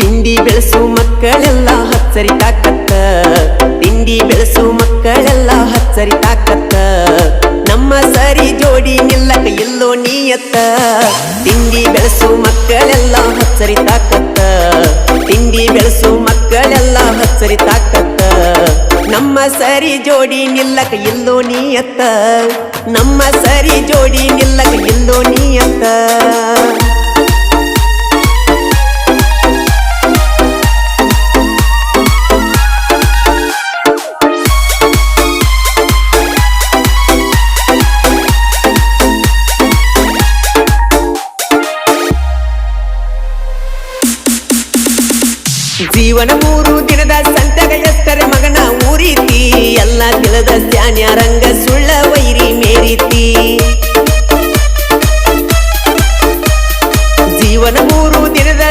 ತಿಂಡಿ ಬೆಳೆಸು ಮಕ್ಕಳೆಲ್ಲ ಹಚ್ಚರಿ ತಾಕತ್ತ ತಿಂಡಿ ಬೆಳೆಸು ಮಕ್ಕಳೆಲ್ಲ ಹಚ್ಚರಿ ತಾಕತ್ತ ನಮ್ಮ ಸರಿ ಜೋಡಿ ನಿಲ್ಲಕ ಎಲ್ಲೋ ನೀಯತ್ತ ತಿಂಡಿ ಬೆಳೆಸು ಮಕ್ಕಳೆಲ್ಲ ಹಚ್ಚರಿ ತಾಕತ್ತ ತಿಂಡಿ ಬೆಳೆಸು ಮಕ್ಕಳೆಲ್ಲ ಹಚ್ಚರಿ ತಾಕತ್ತ ನಮ್ಮ ಸರಿ ಜೋಡಿ ನಿಲ್ಲಕ ಎಲ್ಲೋ ನೀಯತ್ತ ನಮ್ಮ ಸರಿ ಜೋಡಿ ನಿಲ್ಲಕ ಎಲ್ಲೋ ನೀಯತ್ತ ಜೀವನ 3 ದಿನದ ಸಂತ್ಯಾಗ ಎಷ್ಟರೆ ಮಗನ ಊರೀತಿ ಎಲ್ಲ ತಿಳಿದ ಸ್ಯಾನ್ಯ ರಂಗ ಸುಳ್ಳ ವೈರಿ ಮೇರೀತಿ ಜೀವನ 3 ದಿನದ